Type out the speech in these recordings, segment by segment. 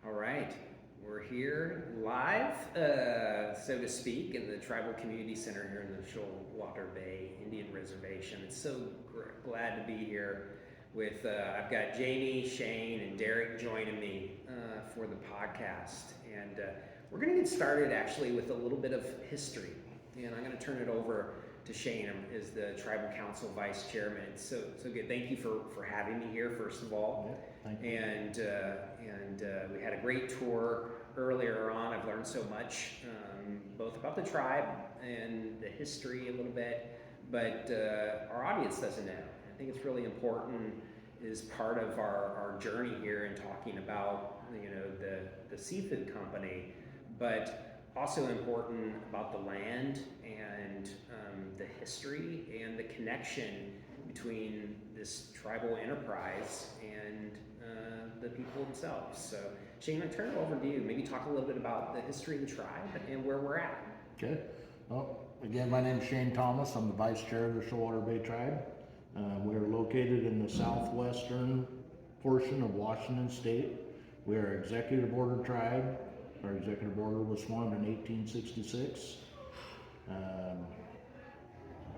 All right, we're here live, so to speak, in the Tribal Community Center here in the Shoalwater Bay Indian Reservation. It's so glad to be here with, I've got Jamie, Shane, and Derek joining me for the podcast. And we're going to get started actually with a little bit of history. And I'm going to turn it over to Shane as the Tribal Council Vice Chairman. It's so good. Thank you for having me here, first of all. Yeah, thank you. And we had a great tour earlier on. I've learned so much, both about the tribe and the history a little bit, but our audience doesn't know. I think it's really important as part of our journey here in talking about, the seafood company, but also important about the land and the history and the connection between this tribal enterprise and the people themselves. So Shane, I turn it over to you. Maybe talk a little bit about the history of the tribe and where we're at. Okay. Well, again, my name is Shane Thomas. I'm the Vice Chair of the Shoalwater Bay Tribe. We're located in the southwestern portion of Washington State. We are an executive order tribe. Our executive order was formed in 1866.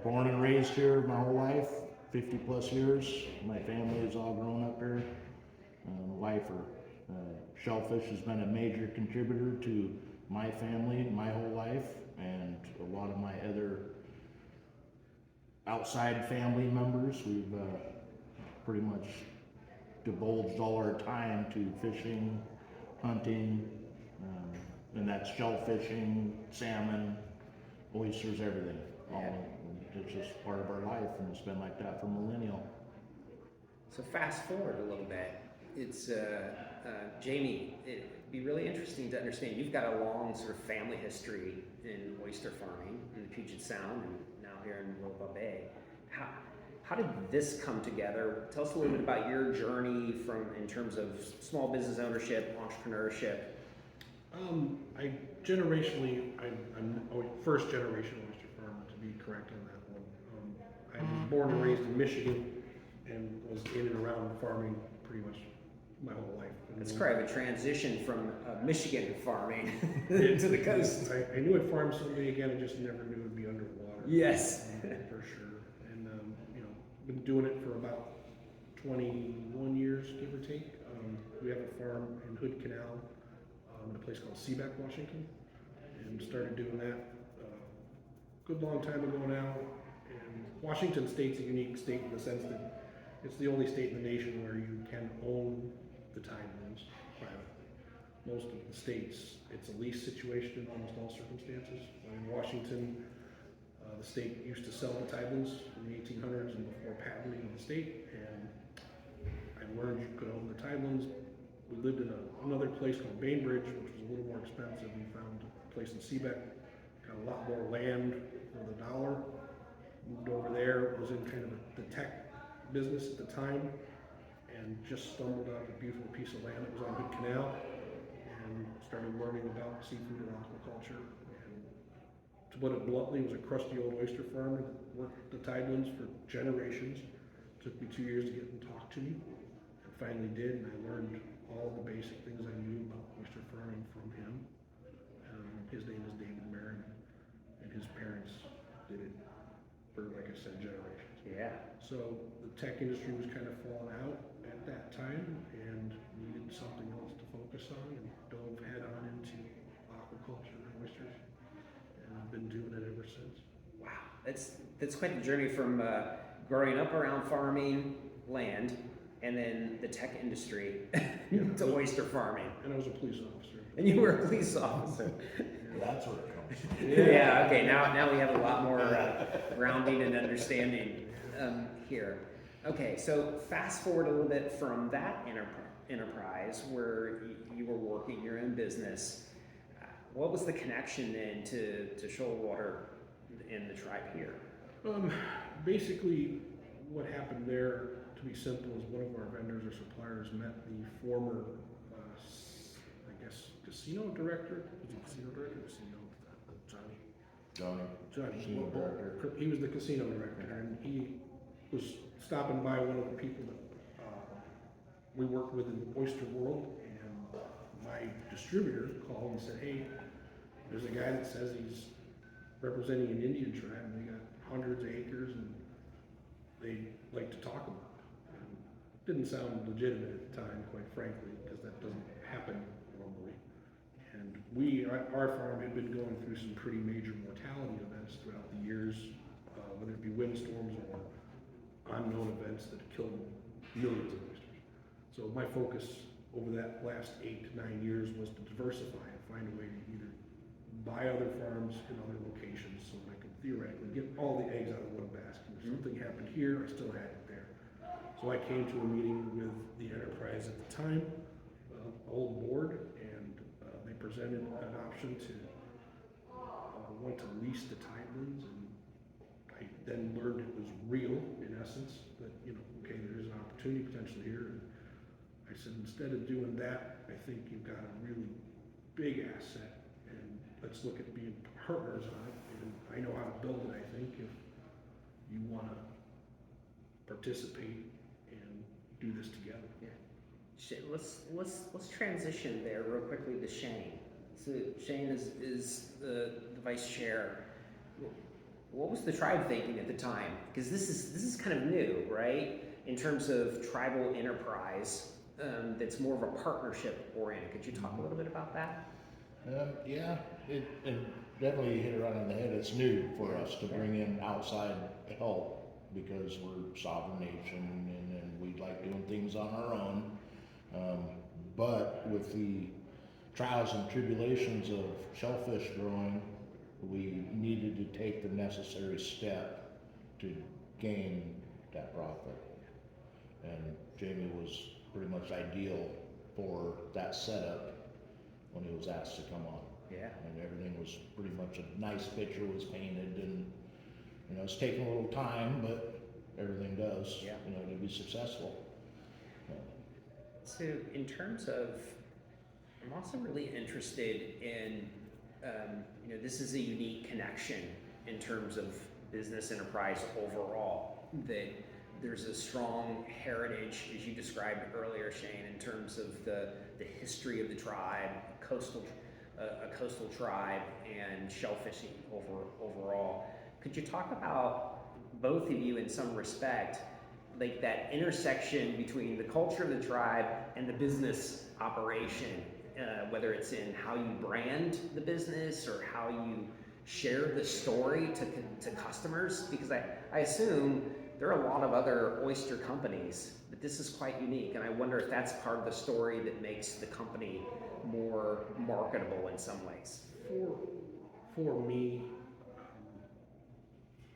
Born and raised here my whole life, 50 plus years. My family is all grown up here. Wife shellfish has been a major contributor to my family my whole life, and a lot of my other outside family members. We've pretty much divulged all our time to fishing, hunting, and that's shellfishing, salmon, oysters, everything. It's just part of our life, and it's been like that for millennia. So fast forward a little bit. It's Jamie. It'd be really interesting to understand. You've got a long sort of family history in oyster farming in the Puget Sound, and now here in Shoalwater Bay. How did this come together? Tell us a little bit about your journey in terms of small business ownership, entrepreneurship. I'm first generation oyster farmer, to be correct on that one. I was born and raised in Michigan and was in and around farming pretty much my whole life. It's quite a transition from Michigan farming to the coast. I knew I'd farm someday again, I just never knew it'd be underwater. Yes. For sure. And, been doing it for about 21 years, give or take. We have a farm in Hood Canal in a place called Seabeck, Washington, and started doing that a good long time ago now. And Washington State's a unique state in the sense that it's the only state in the nation where you can own the Tidelands privately. Most of the states, it's a lease situation in almost all circumstances. In Washington, the state used to sell the Tidelands in the 1800s and before patenting the state, and I learned you could own the Tidelands. We lived in another place called Bainbridge, which was a little more expensive. We found a place in Seabeck, got a lot more land for the dollar. Moved over there, was in kind of the tech business at the time, and just stumbled on a beautiful piece of land that was on Hood Canal, and started learning about seafood and aquaculture. And to put it bluntly, it was a crusty old oyster farmer that worked the Tidelands for generations. Took me 2 years to get him to talk to me, and finally did, and I learned all the basic things I knew about oyster farming from him. His name is David Marin, and his parents did it for, like I said, generations. Yeah. So the tech industry was kind of falling out at that time, and needed something else to focus on, and dove head on into aquaculture and oysters, and I've been doing it ever since. Wow, that's quite the journey from growing up around farming land and then the tech industry to oyster farming. And I was a police officer. And you were a police officer. That's where it comes from. Yeah. Okay. Now we have a lot more grounding and understanding here. Okay. So fast forward a little bit from that enterprise where you were working your own business. What was the connection then to Shoalwater and the tribe here? Basically, what happened there, to be simple, is one of our vendors or suppliers met the former, casino director. Was he casino director? Johnny. Casino director. He was the casino director, and he was stopping by one of the people that we worked with in the oyster world, and my distributor called and said, hey, there's a guy that says he's representing an Indian tribe, and they got hundreds of acres, and they'd like to talk about it. And it didn't sound legitimate at the time, quite frankly, because that doesn't happen normally. And our farm had been going through some pretty major mortality events throughout the years, whether it be windstorms or unknown events that killed millions of oysters. So my focus over that last 8 to 9 years was to diversify and find a way to either buy other farms in other locations so that I could theoretically get all the eggs out of one basket. If something happened here, I still had it there. So I came to a meeting with the enterprise at the time, old board, and they presented an option to want to lease the Tidelands, and I then learned it was real, in essence, that, okay, there is an opportunity potentially here. And I said, instead of doing that, I think you've got a really big asset, and let's look at being partners on it. And I know how to build it, I think, if you want to participate and do this together. Yeah. Let's transition there real quickly to Shane. So Shane is the vice chair. What was the tribe thinking at the time? Because this is kind of new, right? In terms of tribal enterprise, that's more of a partnership oriented. Could you talk a little bit about that? Yeah, it definitely hit it right on the head. It's new for us to bring in outside help because we're a sovereign nation and we like doing things on our own. But with the trials and tribulations of shellfish growing, we needed to take the necessary step to gain that profit. And Jaime was pretty much ideal for that setup when he was asked to come on. Yeah. And everything was pretty much a nice picture was painted, and it's taken a little time, but everything does, to be successful. So in terms of, I'm also really interested in, this is a unique connection in terms of business enterprise overall, that there's a strong heritage, as you described earlier, Shane, in terms of the history of the tribe, a coastal tribe, and shellfishing overall. Could you talk about, both of you in some respect, like that intersection between the culture of the tribe and the business operation, whether it's in how you brand the business or how you share the story to customers? Because I assume there are a lot of other oyster companies, but this is quite unique, and I wonder if that's part of the story that makes the company more marketable in some ways. For me,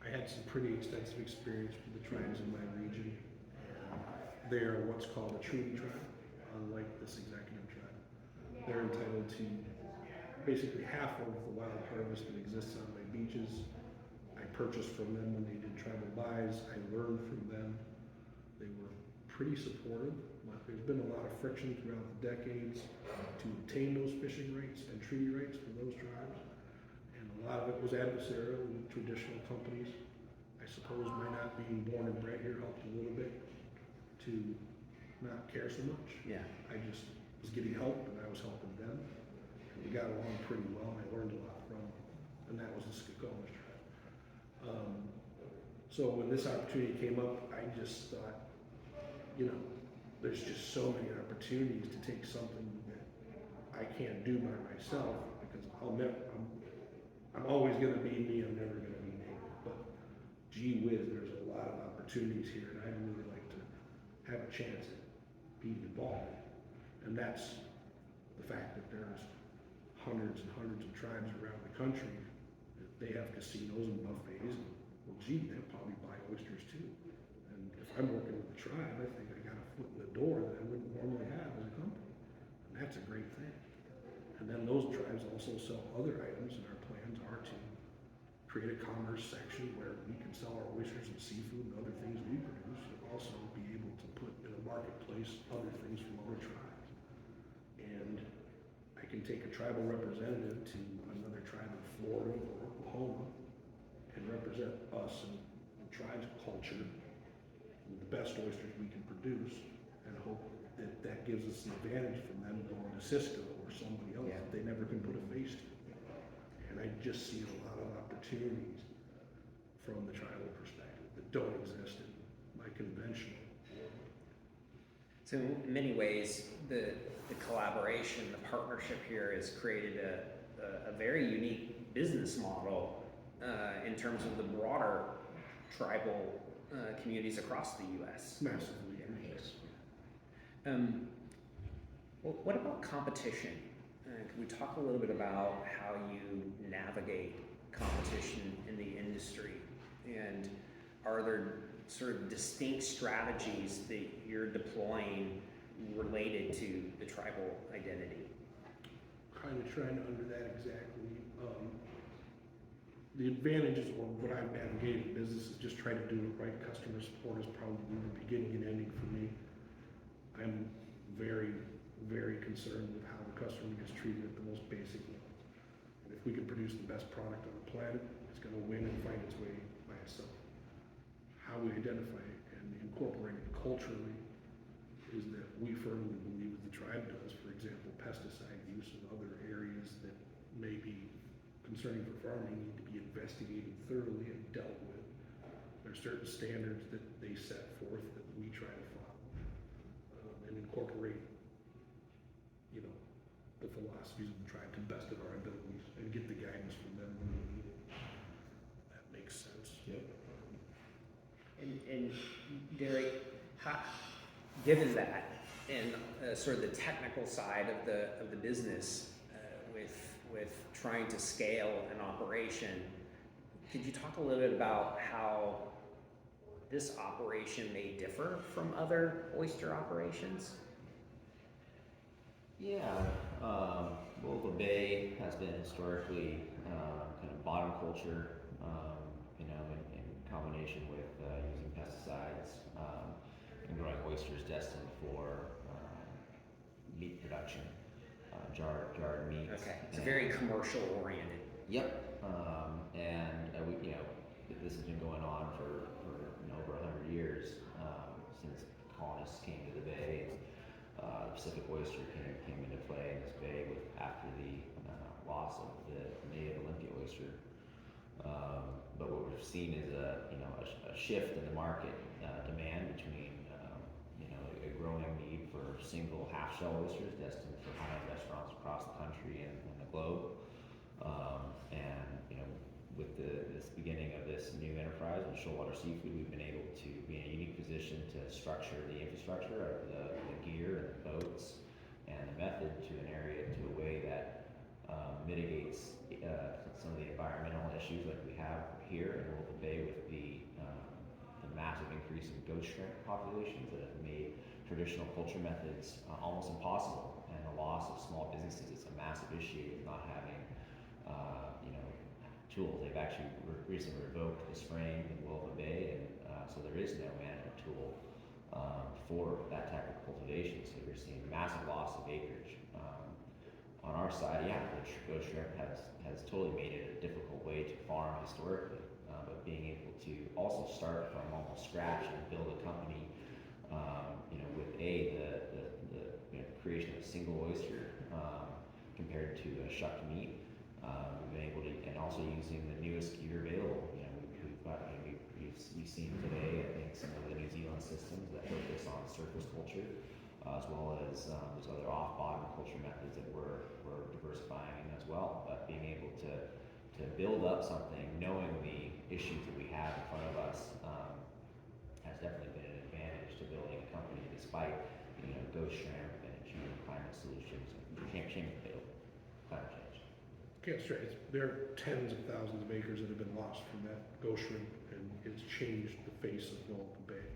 I had some pretty extensive experience with the tribes in my region. They are what's called a treaty tribe, unlike this executive tribe. They're entitled to basically half of the wild harvest that exists on my beaches. I purchased from them when they did tribal buys. I learned from them. They were pretty supportive, but there's been a lot of friction throughout the decades to obtain those fishing rights and treaty rights for those tribes. And a lot of it was adversarial with traditional companies. I suppose my not being born and bred here helped a little bit to not care so much. Yeah. I just was getting help and I was helping them. And we got along pretty well, and I learned a lot from them. And that was the Skokomish tribe. So when this opportunity came up, I just thought, there's just so many opportunities to take something that I can't do by myself, because I'm always going to be me. I'm never going to be me. But gee whiz, there's a lot of opportunities here, and I'd really like to have a chance at being involved. And that's the fact that there's hundreds and hundreds of tribes around the country. They have casinos and buffets, and well, gee, they'll probably buy oysters too. And if I'm working with the tribe, I think I got a foot in the door that I wouldn't normally have as a company. And that's a great thing. And then those tribes also sell other items, and our plans are to create a commerce section where we can sell our oysters and seafood and other things we produce, and also be able to put in a marketplace other things from other tribes. And I can take a tribal representative to another tribe in Florida or Oklahoma and represent us and the tribe's culture with the best oysters we can produce, and hope that gives us an advantage from them going to Cisco or somebody else Yeah. that they never can put a face to. And I just see a lot of opportunities from the tribal perspective that don't exist in my conventional. So in many ways, the collaboration, the partnership here has created a very unique business model in terms of the broader tribal communities across the U.S. Massively. Yes. Well, what about competition? Can we talk a little bit about how you navigate competition in the industry? And are there sort of distinct strategies that you're deploying related to the tribal identity? Kind of trying to under that exactly. The advantages or what I've navigated in business is just trying to do it right. Customer support is probably the beginning and ending for me. I'm very, very concerned with how the customer gets treated at the most basic level. And if we can produce the best product on the planet, it's going to win and find its way by itself. How we identify it and incorporate it culturally is that we firmly believe, as the tribe does, for example, pesticide use in other areas that may be concerning for farming need to be investigated thoroughly and dealt with. There are certain standards that they set forth that we try to follow and incorporate, you know, the philosophies of the tribe to the best of our abilities and get the guidance from them when we need it. That makes sense. Yep. And Derek, given that and sort of the technical side of the business with trying to scale an operation, could you talk a little bit about how this operation may differ from other oyster operations? Yeah, well, the Bay has been historically kind of bottom culture, you know, in combination with using pesticides and growing oysters destined for meat production, jarred meat. Okay, it's very commercial oriented. Yep, and we, you know, this has been going on for over 100 years since colonists came to the Bay. The Pacific oyster came into play in this bay after the loss of the native Olympia oyster. But what we've seen is a shift in the market demand between a growing need for single half-shell oysters destined for high-end restaurants across the country and the globe. And with this beginning of this new enterprise with Shoalwater Seafood, we've been able to be in a unique position to structure the infrastructure of the gear and the boats and the method to an area, to a way that mitigates some of the environmental issues like we have here in Wolf Bay with the massive increase in ghost shrimp populations that have made traditional culture methods almost impossible, and the loss of small businesses is a massive issue with not having tools. They've actually recently revoked the spraying in Wolf Bay, and so there is no management tool for that type of cultivation. So you're seeing massive loss of acreage. On our side, yeah, the ghost shrimp has totally made it a difficult way to farm historically, but being able to also start from almost scratch and build a company, with the creation of a single oyster compared to a shucked meat. We've been able to, and also using the newest gear available. You've seen today, I think, some of the New Zealand systems that focus on surface culture, as well as there's other off-bottom culture methods that we're diversifying in as well. But being able to build up something, knowing the issues that we have in front of us, has definitely been an advantage to building a company, despite ghost shrimp and human climate solutions and climate change. Can't stress, there are tens of thousands of acres that have been lost from that ghost shrimp, and it's changed the face of Walton Bay.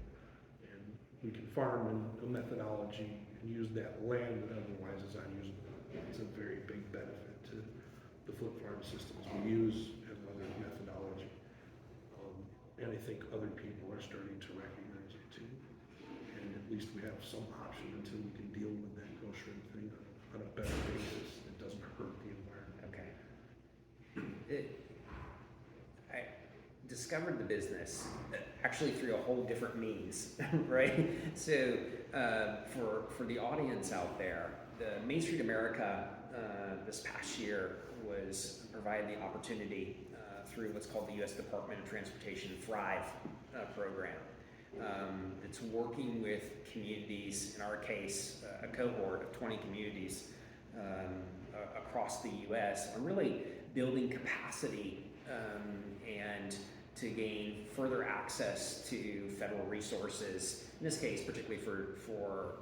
And we can farm in a methodology and use that land that otherwise is unusable. It's a very big benefit to the flip farm systems we use and other methodology. And I think other people are starting to recognize it too. And at least we have some option until we can deal with that ghost shrimp thing on a better basis that doesn't hurt the environment. Okay. discovered the business actually through a whole different means, right? So for the audience out there, the Main Street America this past year was provided the opportunity through what's called the U.S. Department of Transportation Thrive program. It's working with communities, in our case, a cohort of 20 communities across the U.S. on really building capacity and to gain further access to federal resources, in this case, particularly for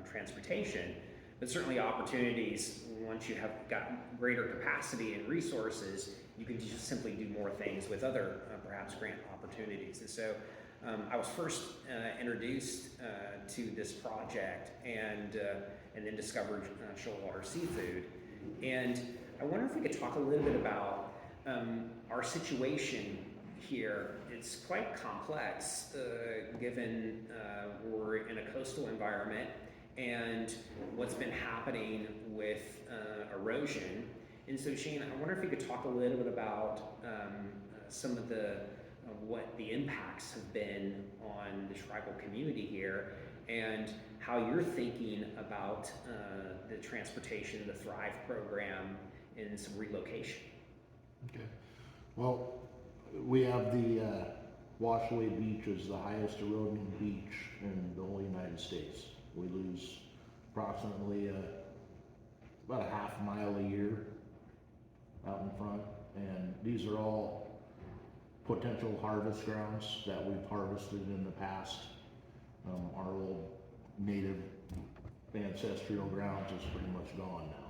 transportation, but certainly opportunities. Once you have got greater capacity and resources, you can just simply do more things with other perhaps grant opportunities. And so I was first introduced to this project and then discovered Shoalwater Seafood. And I wonder if we could talk a little bit about our situation here. It's quite complex given we're in a coastal environment and what's been happening with erosion. And so Shane, I wonder if you could talk a little bit about some of what the impacts have been on the tribal community here and how you're thinking about the transportation, the Thrive program, and some relocation. Okay. Well, we have the Washaway Beach is the highest eroding beach in the whole United States. We lose approximately about a half mile a year out in front, and these are all potential harvest grounds that we've harvested in the past. Our old native ancestral grounds is pretty much gone now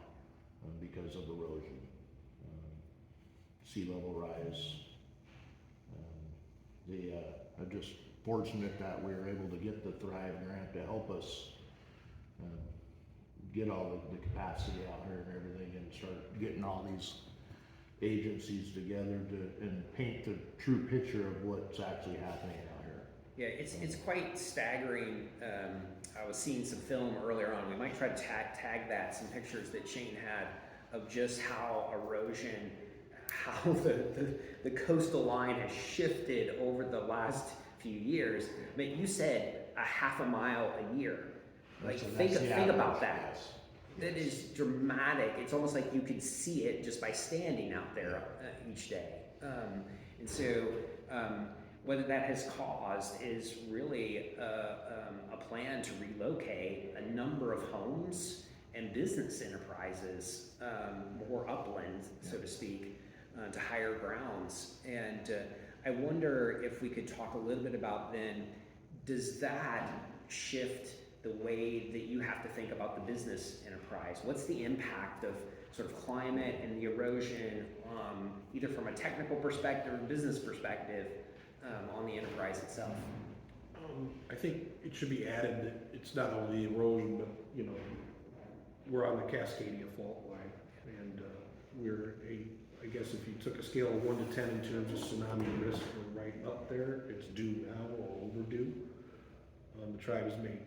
because of erosion, sea level rise. I'm just fortunate that we were able to get the Thrive grant to help us get all the capacity out here and everything, and start getting all these agencies together and paint the true picture of what's actually happening out here. Yeah, it's quite staggering. I was seeing some film earlier on. We might try to tag that, some pictures that Shane had of just how erosion, how the coastal line has shifted over the last few years. But you said a half a mile a year. Like think about that. Yes. That is dramatic. It's almost like you could see it just by standing out there each day. And so what that has caused is really a plan to relocate a number of homes and business enterprises more upland, so to speak, to higher grounds. And I wonder if we could talk a little bit about then, does that shift the way that you have to think about the business enterprise? What's the impact of sort of climate and the erosion, either from a technical perspective or business perspective, on the enterprise itself? I think it should be added that it's not only erosion, but we're on the Cascadia fault line, and I guess if you took a scale of 1 to 10 in terms of tsunami risk, we're right up there. It's due now or overdue. The tribe has made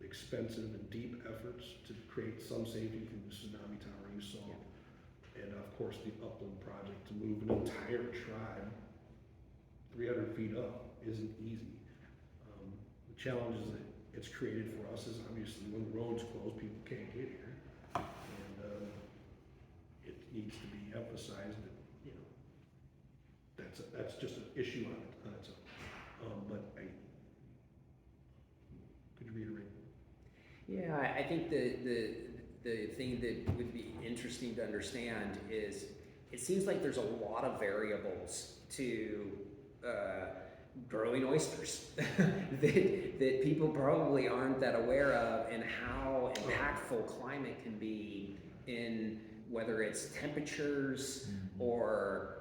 expensive and deep efforts to create some safety from the tsunami tower you saw, and of course the upland project to move an entire tribe 300 feet up isn't easy. The challenges that it's created for us is obviously when the roads close, people can't get here, and it needs to be emphasized that that's just an issue on its own. But could you reiterate? Yeah, I think the thing that would be interesting to understand is it seems like there's a lot of variables to growing oysters that people probably aren't that aware of, and how impactful climate can be in whether it's temperatures or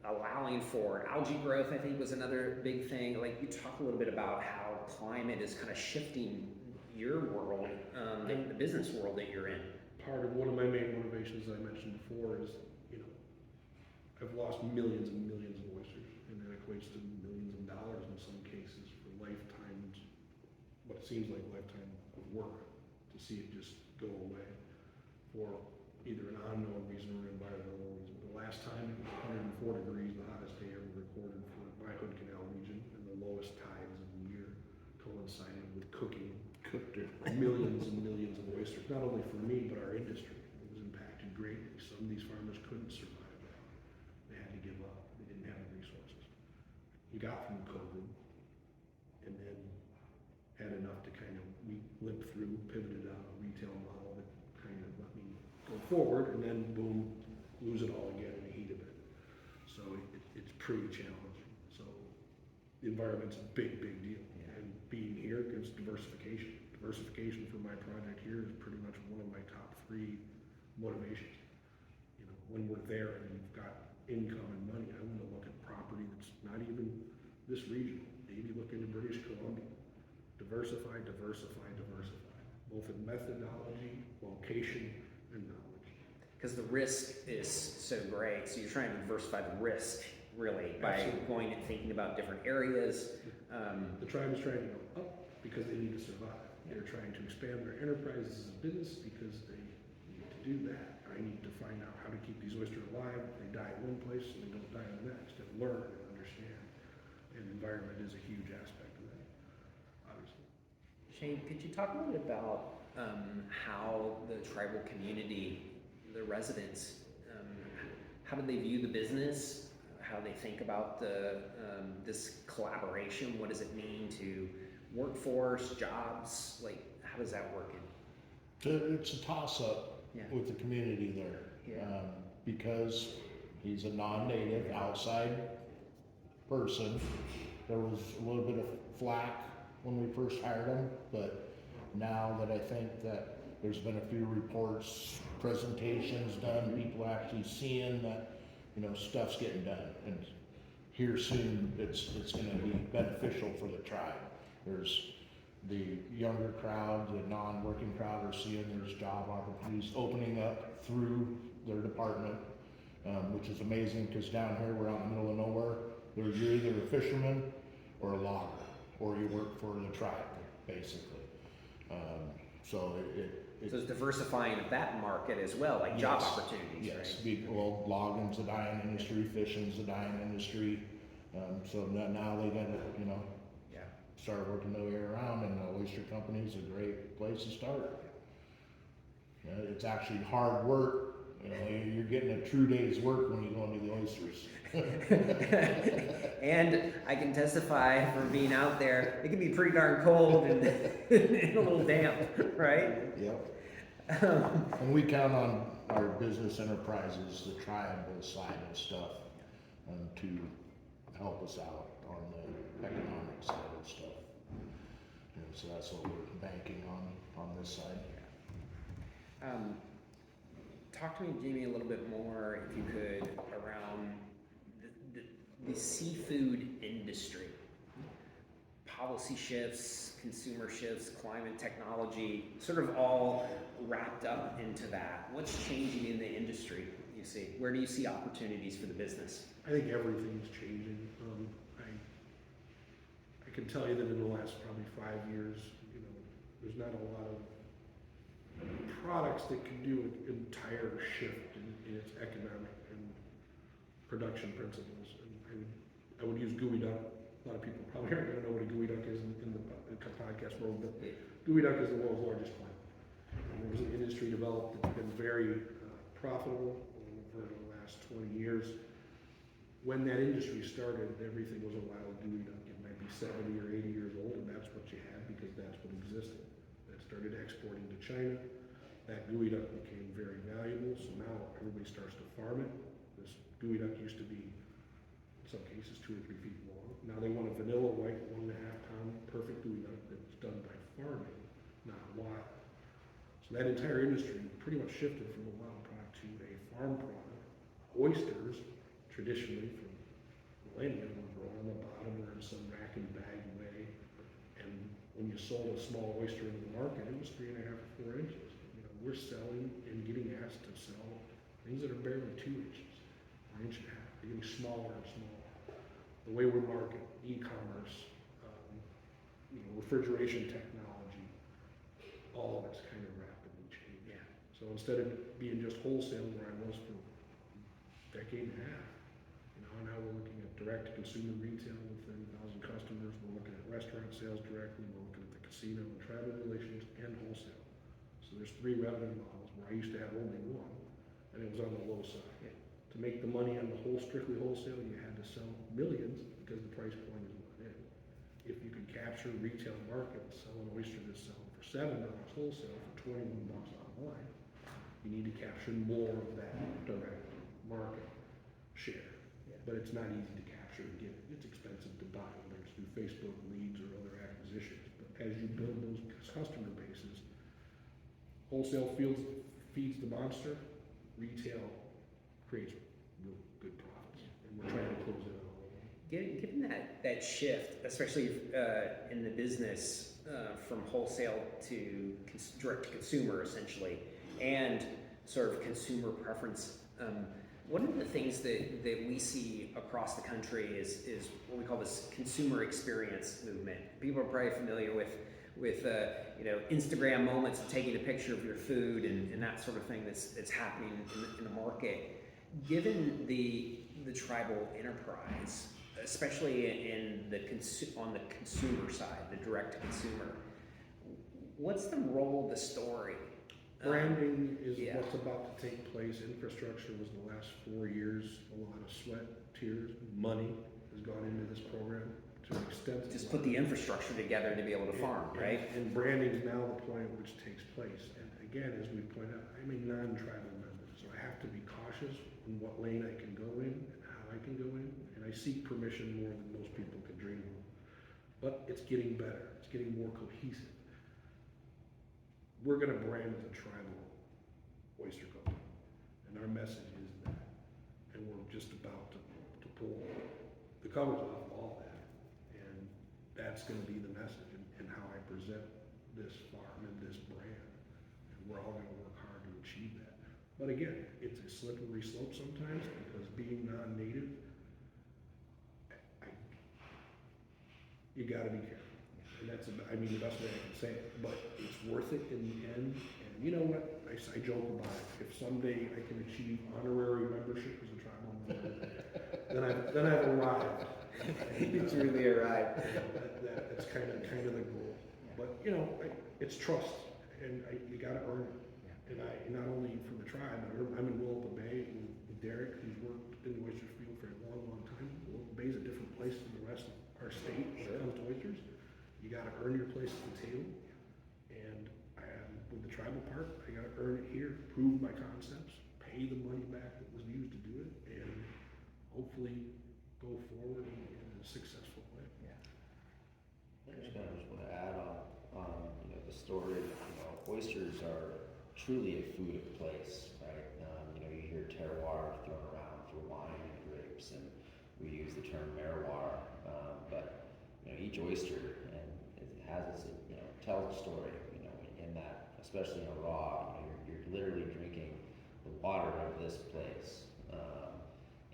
allowing for algae growth, I think was another big thing. Like, you talk a little bit about how climate is kind of shifting your world, the business world that you're in. One of my main motivations, as I mentioned before, is I've lost millions and millions of oysters, and that equates to millions of dollars in some cases for lifetimes, what seems like a lifetime of work, to see it just go away for either an unknown reason or an environmental reason. But last time it was 104 degrees, the hottest day ever recorded for my Hood Canal region, and the lowest tides of the year coincided with cooking Cooked it. millions and millions of oysters, not only for me, but our industry. It was impacted greatly. Some of these farmers couldn't survive that. They had to give up. They didn't have the resources. You got through COVID and then had enough to kind of limp through, pivoted out a retail model that kind of let me go forward, and then boom, lose it all again in the heat of it. So it's pretty challenging. So the environment's a big, big deal. And being here gives diversification. Diversification for my project here is pretty much one of my top 3 motivations. You know, when we're there and you've got income and money, I want to look at property that's not even this region. Maybe look into British Columbia. Diversify, diversify, diversify, both in methodology, location, and knowledge. Because the risk is so great, so you're trying to diversify the risk, really, by Absolutely. going and thinking about different areas. The tribe is trying to go up because they need to survive. They're trying to expand their enterprises as a business because they need to do that. I need to find out how to keep these oysters alive. They die in one place and they don't die in the next, and learn and understand. And environment is a huge aspect of that, obviously. Shane, could you talk a little bit about how the tribal community, the residents, how do they view the business? How they think about this collaboration? What does it mean to workforce, jobs? Like, how does that work? It's a toss-up Yeah. with the community there. Yeah. Because he's a non-native, outside person. There was a little bit of flack when we first hired him, but now that I think that there's been a few reports, presentations done, people actually seeing that, you know, stuff's getting done, and here soon it's going to be beneficial for the tribe. There's the younger crowd, the non-working crowd are seeing there's job opportunities opening up through their department, which is amazing because down here we're out in the middle of nowhere. You're either a fisherman or a logger, or you work for the tribe, basically. So So it's diversifying that market as well, like job Yes. opportunities, Yes, right? well, logging's a dying industry, fishing's a dying industry, so now they gotta, you know, Yeah. start working their way around, and the oyster company's a great place to start. You know, it's actually hard work, you know, you're getting a true day's work when you go into the oysters. And I can testify from being out there, it can be pretty darn cold and, and a little damp, right? Yep. And we count on our business enterprises, the tribal side of stuff, to help us out on the economic side of stuff. And so that's what we're banking on this side. Talk to me, Jamie, a little bit more, if you could, around the seafood industry. Policy shifts, consumer shifts, climate technology, sort of all wrapped up into that. What's changing in the industry, you see? Where do you see opportunities for the business? I think everything's changing. I can tell you that in the last probably 5 years, you know, there's not a lot of products that can do an entire shift in its economic and production principles. And I would use gooey duck. A lot of people probably aren't going to know what a gooey duck is in the podcast world, but gooey duck is the world's largest plant. And there was an industry developed that's been very profitable over the last 20 years. When that industry started, everything was a wild gooey duck. It might be 70 or 80 years old, and that's what you had because that's what existed. That started exporting to China. That gooey duck became very valuable, so now everybody starts to farm it. This gooey duck used to be, in some cases, 2 or 3 feet long. Now they want a vanilla white, 1.5 pound, perfect gooey duck that's done by farming, not wild. So that entire industry pretty much shifted from a wild product to a farm product. Oysters, traditionally from millennia, were grown on the bottom or in some rack and bag way. And when you sold a small oyster into the market, it was 3.5 or 4 inches. You know, we're selling and getting asked to sell things that are barely 2 inches, or 1.5 inches. They're getting smaller and smaller. The way we market, e-commerce, you know, refrigeration technology, all of it's kind of rapidly changing. Yeah. So instead of being just wholesale where I was for decade and a half. You know, and now we're looking at direct-to-consumer retail with 30,000 customers. We're looking at restaurant sales directly. We're looking at the casino and travel relations and wholesale. So there's 3 revenue models where I used to have only one, and it was on the low side. Yeah. To make the money on the whole strictly wholesale, you had to sell millions because the price point is what it is. If you could capture retail market and sell an oyster that's selling for $7 wholesale for $21 online, you need to capture more of that direct market share. Yeah. But it's not easy to capture and get it. It's expensive to buy, whether it's through Facebook leads or other acquisitions. But as you build those customer bases, wholesale feeds the monster, retail creates real good profits. And we're trying to close it out. Given that shift, especially in the business from wholesale to direct to consumer essentially, and sort of consumer preference, one of the things that we see across the country is what we call this consumer experience movement. People are probably familiar with you know, Instagram moments of taking a picture of your food and that sort of thing that's happening in the market. Given the tribal enterprise, especially on the consumer side, the direct to consumer, what's the role of the story? Branding is Yeah. what's about to take place. Infrastructure was the last 4 years. A lot of sweat, tears, money has gone into this program to an extent. Just put the infrastructure together to be able to farm, right? And branding is now the point at which takes place. And again, as we point out, I'm a non-tribal member, so I have to be cautious in what lane I can go in and how I can go in. And I seek permission more than most people can dream of. But it's getting better. It's getting more cohesive. We're gonna brand as a tribal oyster company, and our message is that. And we're just about to pull the covers off all that, and that's gonna be the message and how I present this farm and this brand. And we're all gonna work hard to achieve that. But again, it's a slippery slope sometimes, because being non-native, you gotta be careful. And that's, the best way I can say it, but it's worth it in the end. And you know what, I joke about it, if someday I can achieve honorary membership as a tribal member, then I've arrived. It's really arrived. That's kind of the goal. But, you know, it's trust, and you gotta earn it. And not only from the tribe, but I'm in Shoalwater Bay with Derek, who's worked in the oyster field for a long time. Shoalwater Bay is a different place than the rest of our state when it comes to oysters. You gotta earn your place at the table, and with the tribal part, I gotta earn it here, prove my concepts, pay the money back that was used to do it, and hopefully go forward in a successful way. I just want to add on you know, the story. You know, oysters are truly a food of place, right? You know, you hear terroir thrown around for wine and grapes, and we use the term terroir, but you know, each oyster has its, you know, tells a story, you know, in that, especially in a raw, you know, you're literally drinking the water of this place,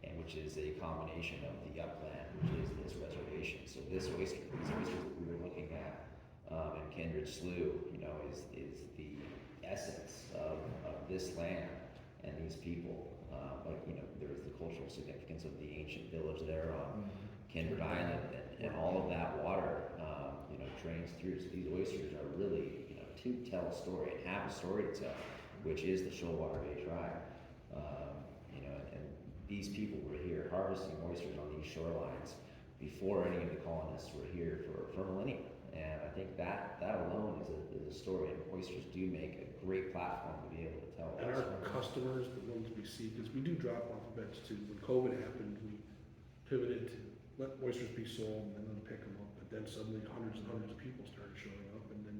and which is a combination of the upland, which is this reservation. So these oysters that we were looking at in Kindred Slough, you know, is the essence of this land and these people. Like, you know, there's the cultural significance of the ancient village there on Kindred Island, and all of that water, you know, drains through. So these oysters are really, you know, to tell a story and have a story to tell, which is the Shoalwater Bay Tribe. You know, and these people were here harvesting oysters on these shorelines before any of the colonists were here for millennia. And I think that alone is a story. And oysters do make a great platform to be able to tell. And our customers, the ones we see, because we do drop off events too. When COVID happened, we pivoted to let oysters be sold and then pick them up. But then suddenly hundreds and hundreds of people started showing up. And then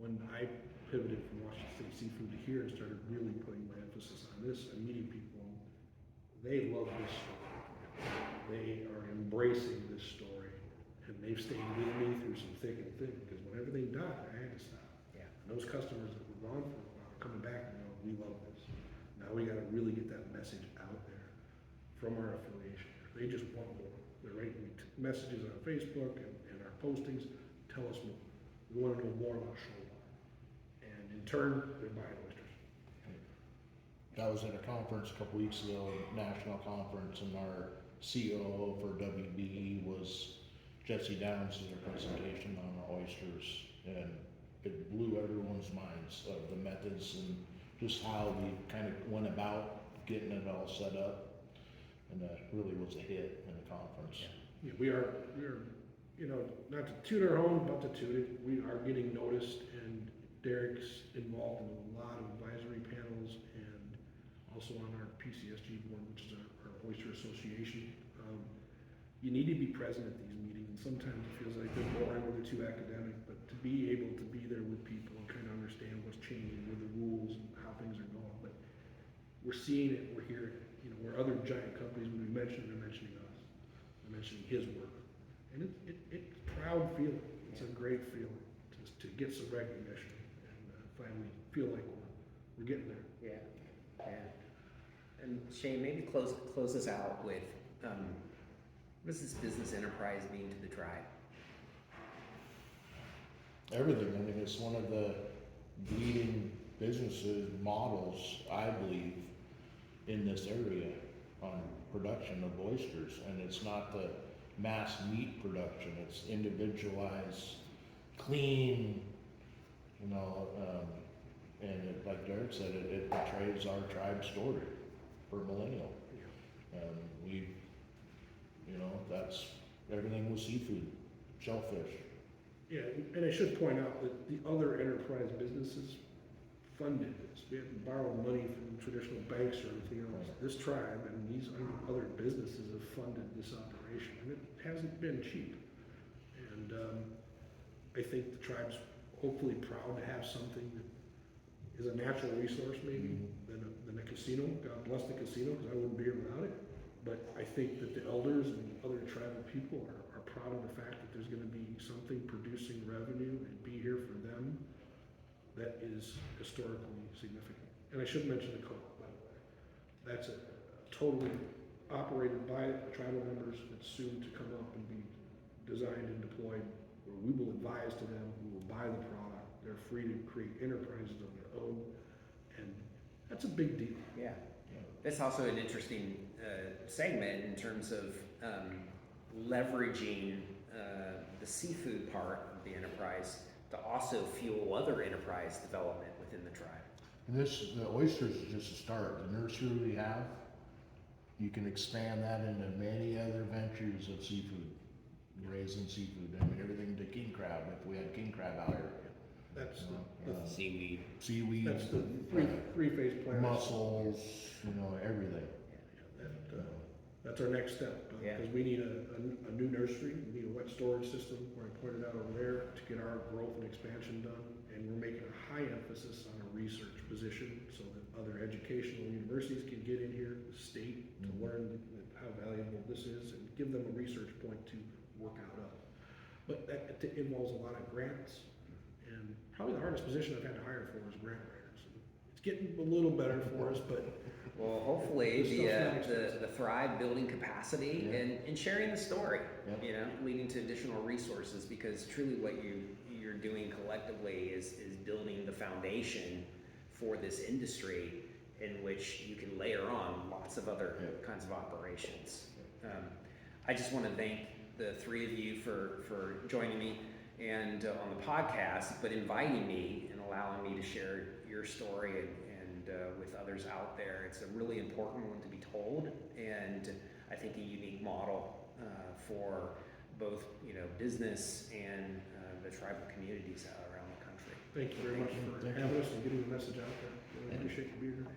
when I pivoted from Washington State Seafood to here and started really putting my emphasis on this and meeting people, they love this story. They are embracing this story. And they've stayed with me through some thick and thin, because when everything died, I had to stop. Yeah. And those customers that were gone for a while are coming back and going, we love this. Now we gotta really get that message out there from our affiliation. They just want more. They're writing me messages on Facebook and our postings, tell us more. We wanna know more about Shoalwater. And in turn, they're buying oysters. I was at a conference a couple weeks ago, national conference, and our COO for WBE was Jesse Downs did a presentation on oysters, and it blew everyone's minds of the methods and just how we kind of went about getting it all set up, and that really was a hit in the conference. Yeah, we are, you know, not to toot our own, but to toot it, we are getting noticed, and Derek's involved in a lot of advisory panels and also on our PCSG board, which is our Oyster Association. You need to be present at these meetings, and sometimes it feels like they're boring or they're too academic, but to be able to be there with people and kind of understand what's changing with the rules and how things are going. But we're seeing it, we're hearing it, you know, where other giant companies, when we mention, they're mentioning us, they're mentioning his work. And it's a proud feeling, it's a great feeling to get some recognition and finally feel like we're getting there. Yeah, yeah. And Shane, maybe close us out with, what does this business enterprise mean to the tribe? Everything. I mean, it's one of the leading businesses models, I believe, in this area on production of oysters. And it's not the mass meat production, it's individualized, clean, you know, and like Derek said, it portrays our tribe story for millennial. We, you know, that's everything with seafood, shellfish. Yeah, and I should point out that the other enterprise businesses funded this. We haven't borrowed money from traditional banks or anything else. This tribe and these other businesses have funded this operation, and it hasn't been cheap. And I think the tribe's hopefully proud to have something that is a natural resource maybe than a casino. God bless the casino, because I wouldn't be here without it. But I think that the elders and other tribal people are proud of the fact that there's gonna be something producing revenue and be here for them that is historically significant. And I should mention the co-op, by the way. That's a totally operated by tribal members that's soon to come up and be designed and deployed, where we will advise to them, we will buy the product, they're free to create enterprises of their own, and that's a big deal. Yeah. That's also an interesting segment in terms of leveraging the seafood part of the enterprise to also fuel other enterprise development within the tribe. And the oysters is just a start. The nursery we have, you can expand that into many other ventures of seafood, raising seafood. I mean, everything to king crab, if we had king crab out here. That's Seaweed. Seaweed. that's the three-phase plan. Mussels, you know, everything. That's our next step, because we need a new nursery, we need a wet storage system, where I pointed out over there, to get our growth and expansion done. And we're making a high emphasis on a research position, so that other educational universities can get in here, the state, to learn how valuable this is, and give them a research point to work out of. But that involves a lot of grants, and probably the hardest position I've had to hire for is grant writers. It's getting a little better for us, but Well, hopefully This stuff's not expensive. the Thrive building capacity and sharing the story, Yep. you know, leading to additional resources, because truly what you're doing collectively is building the foundation for this industry in which you can layer on lots of other kinds of operations. I just want to thank the three of you for joining me and on the podcast, but inviting me and allowing me to share your story and with others out there. It's a really important one to be told, and I think a unique model for both, you know, business and the tribal communities around the country. thank you very much for having us and getting the message out there. Really appreciate you being here.